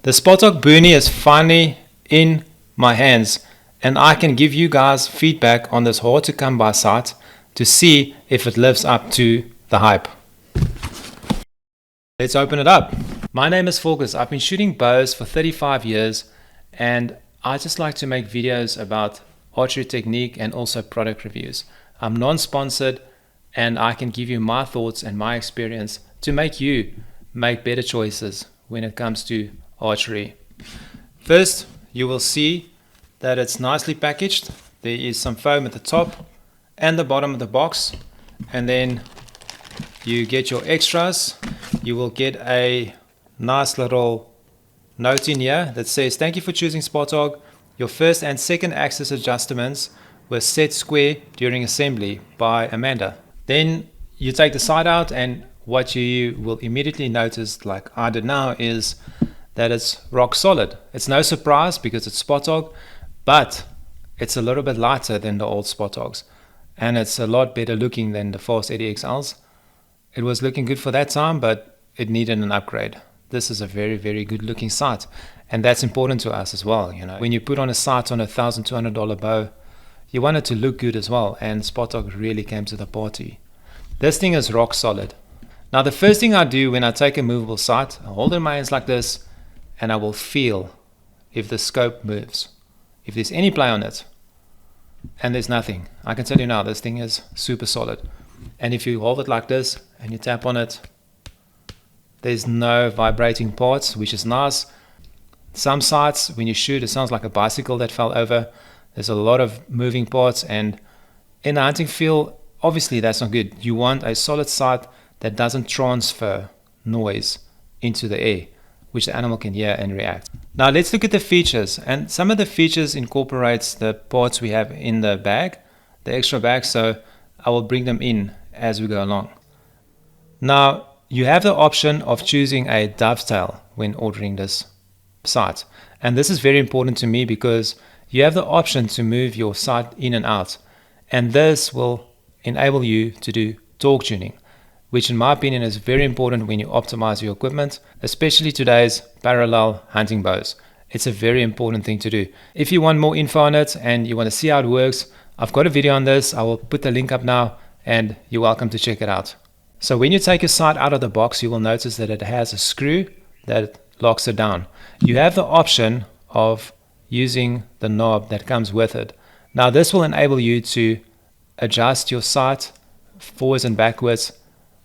The Spot Hogg Boonie is finally in my hands, and I can give you guys feedback on this hard to come by sight to see if it lives up to the hype. Let's open it up. My name is Forgus. I've been shooting bows for 35 years, and I just like to make videos about archery technique and also product reviews. I'm non-sponsored, and I can give you my thoughts and my experience to make you make better choices when it comes to archery. First, you will see that it's nicely packaged. There is some foam at the top and the bottom of the box, and then you get your extras. You will get a nice little note in here that says, "Thank you for choosing Spot Hogg. Your first and second axis adjustments were set square during assembly by Amanda." Then you take the sight out, and what you will immediately notice, like I did now, is that it's rock solid. It's no surprise because it's Spot Hogg, but it's a little bit lighter than the old Spot Hoggs, and it's a lot better looking than the Fast Eddie XLs. It was looking good for that time, but it needed an upgrade. This is a very, very good looking sight, and that's important to us as well. You know, when you put on a sight on a $1,200 bow, you want it to look good as well, and Spot Hogg really came to the party. This thing is rock solid. Now, the first thing I do when I take a movable sight, I hold it in my hands like this, and I will feel if the scope moves, if there's any play on it, and there's nothing. I can tell you now, this thing is super solid. And if you hold it like this and you tap on it, there's no vibrating parts, which is nice. Some sights, when you shoot, it sounds like a bicycle that fell over. There's a lot of moving parts, and in a hunting field, obviously that's not good. You want a solid sight that doesn't transfer noise into the air, which the animal can hear and react. Now let's look at the features, and some of the features incorporates the parts we have in the bag, the extra bag, so I will bring them in as we go along. Now you have the option of choosing a dovetail when ordering this sight, and this is very important to me because you have the option to move your sight in and out, and this will enable you to do torque tuning, which in my opinion is very important when you optimize your equipment, especially today's parallel hunting bows. It's a very important thing to do. If you want more info on it and you want to see how it works, I've got a video on this. I will put the link up now, and you're welcome to check it out. So when you take your sight out of the box, you will notice that it has a screw that locks it down. You have the option of using the knob that comes with it. Now this will enable you to adjust your sight forwards and backwards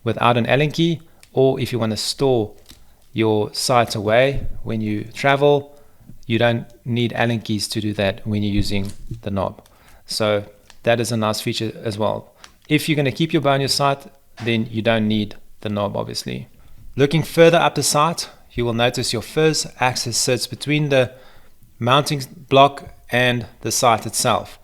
without an Allen key, or if you want to store your sights away when you travel, you don't need Allen keys to do that when you're using the knob. So that is a nice feature as well. If you're going to keep your bow in your sight, then you don't need the knob, obviously. Looking further up the sight, you will notice your first axis sits between the mounting block and the sight itself,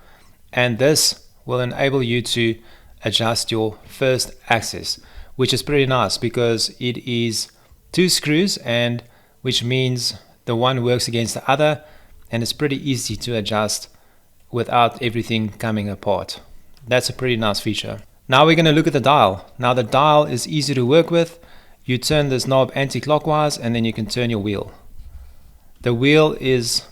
and this will enable you to adjust your first axis, which is pretty nice because it is two screws, and which means the one works against the other, and it's pretty easy to adjust without everything coming apart. That's a pretty nice feature. Now we're going to look at the dial. Now the dial is easy to work with. You turn this knob anti-clockwise, and then you can turn your wheel. The wheel is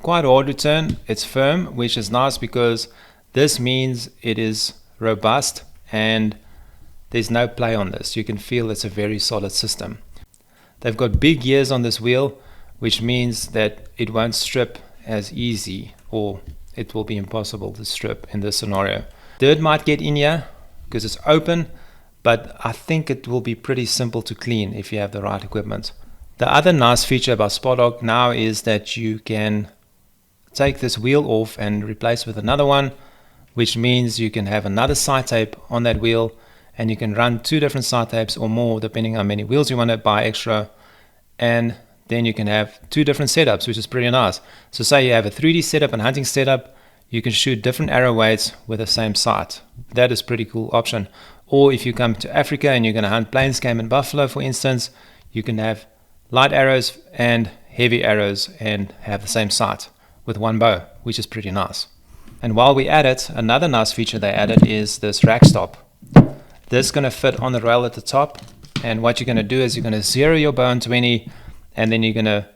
quite hard to turn. It's firm, which is nice because this means it is robust and there's no play on this. You can feel it's a very solid system. They've got big gears on this wheel, which means that it won't strip as easy, or it will be impossible to strip in this scenario. Dirt might get in here because it's open, but I think it will be pretty simple to clean if you have the right equipment. The other nice feature about Spot Hogg now is that you can take this wheel off and replace with another one, which means you can have another sight tape on that wheel, and you can run two different sight tapes or more depending on how many wheels you want to buy extra, and then you can have two different setups, which is pretty nice. So say you have a 3D setup and hunting setup, you can shoot different arrow weights with the same sight. That is a pretty cool option. Or if you come to Africa and you're going to hunt plains game and buffalo, for instance, you can have light arrows and heavy arrows and have the same sight with one bow, which is pretty nice. And while we at it, another nice feature they added is this rack stop. This is going to fit on the rail at the top, and what you're going to do is you're going to zero your bow on 20, and then you're going to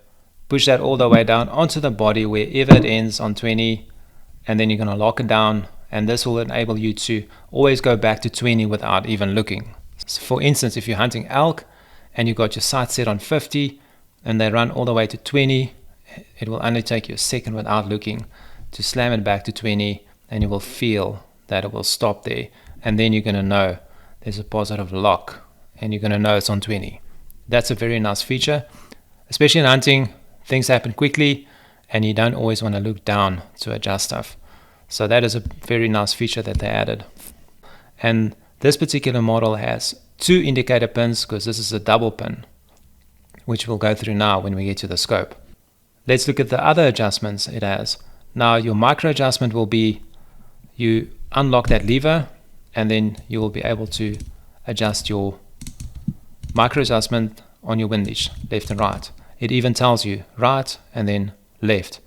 push that all the way down onto the body wherever it ends on 20, and then you're going to lock it down, and this will enable you to always go back to 20 without even looking. So for instance, if you're hunting elk and you've got your sight set on 50 and they run all the way to 20, it will only take you a second without looking to slam it back to 20, and you will feel that it will stop there, and then you're going to know there's a positive lock, and you're going to know it's on 20. That's a very nice feature, especially in hunting. Things happen quickly and you don't always want to look down to adjust stuff. So that is a very nice feature that they added. And this particular model has 2 indicator pins because this is a double pin, which we'll go through now when we get to the scope. Let's look at the other adjustments it has. Now your micro adjustment will be, you unlock that lever and then you will be able to adjust your micro adjustment on your windage, left and right. It even tells you right and then left.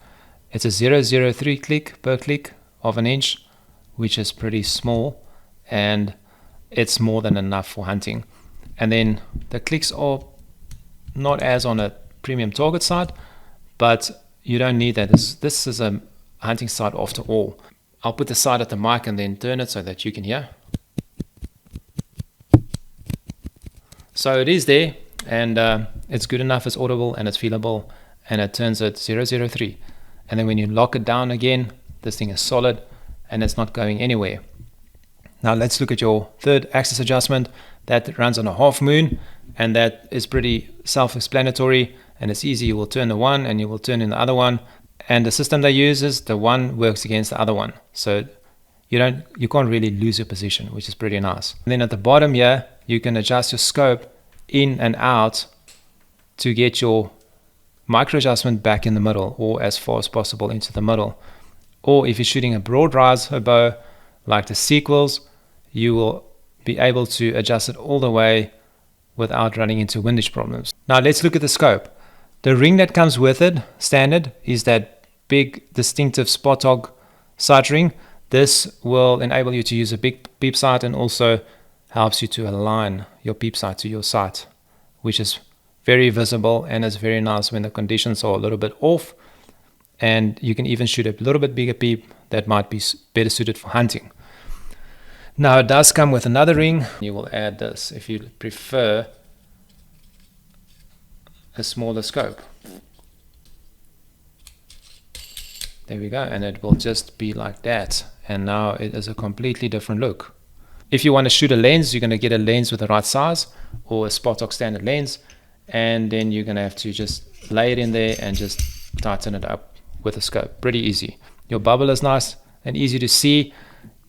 It's a 0.03 click per click of an inch, which is pretty small, and it's more than enough for hunting. And then the clicks are not as on a premium target sight, but you don't need that. This is a hunting sight after all. I'll put the sight at the mic and then turn it so that you can hear. So it is there, and it's good enough, it's audible and it's feelable, and it turns at 0.03. And then when you lock it down again, this thing is solid and it's not going anywhere. Now let's look at your third axis adjustment. That runs on a half moon, and that is pretty self-explanatory, and it's easy. You will turn the one and you will turn in the other one, and the system they use is the one works against the other one, so you can't really lose your position, which is pretty nice. And then at the bottom here, you can adjust your scope in and out to get your micro adjustment back in the middle, or as far as possible into the middle. Or if you're shooting a broad riser bow like the sequels, you will be able to adjust it all the way without running into windage problems. Now let's look at the scope. The ring that comes with it, standard, is that big distinctive Spot Hogg sight ring. This will enable you to use a big peep sight, and also helps you to align your peep sight to your sight, which is very visible and is very nice when the conditions are a little bit off, and you can even shoot a little bit bigger peep that might be better suited for hunting. Now it does come with another ring. You will add this if you prefer a smaller scope. There we go, and it will just be like that, and now it is a completely different look. If you want to shoot a lens, you're going to get a lens with the right size, or a Spot Hogg standard lens, and then you're going to have to just lay it in there and just tighten it up with a scope. Pretty easy. Your bubble is nice and easy to see.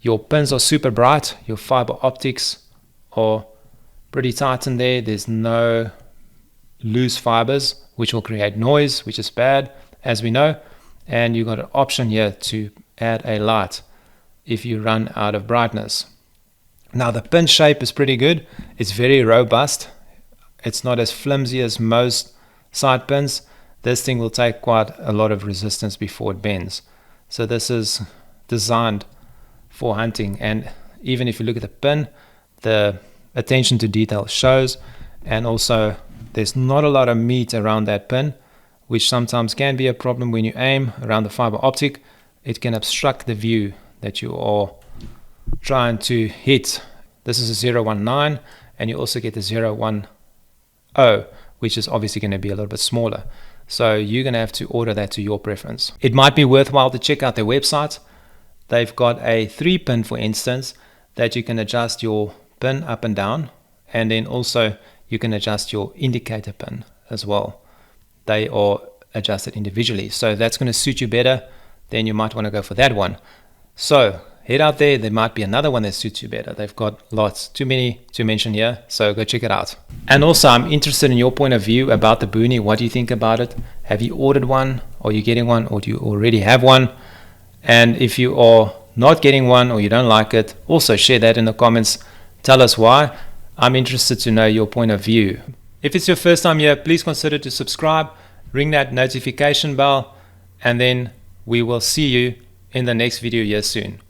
Your pins are super bright. Your fiber optics are pretty tight in there. There's no loose fibers, which will create noise, which is bad, as we know. And you've got an option here to add a light if you run out of brightness. Now the pin shape is pretty good. It's very robust. It's not as flimsy as most side pins. This thing will take quite a lot of resistance before it bends. So this is designed for hunting, and even if you look at the pin, the attention to detail shows, and also there's not a lot of meat around that pin, which sometimes can be a problem when you aim around the fiber optic. It can obstruct the view that you are trying to hit. This is a 0.19, and you also get the 0.10, which is obviously going to be a little bit smaller. So you're going to have to order that to your preference. It might be worthwhile to check out their website. They've got a 3-pin, for instance, that you can adjust your pin up and down, and then also you can adjust your indicator pin as well. They are adjusted individually, so that's going to suit you better. Then you might want to go for that one. So head out there. There might be another one that suits you better. They've got lots, too many to mention here, so go check it out. And also, I'm interested in your point of view about the Boonie. What do you think about it? Have you ordered one? Are you getting one, or do you already have one? And if you are not getting one, or you don't like it, also share that in the comments. Tell us why. I'm interested to know your point of view. If it's your first time here, please consider to subscribe, ring that notification bell, and then we will see you in the next video here soon.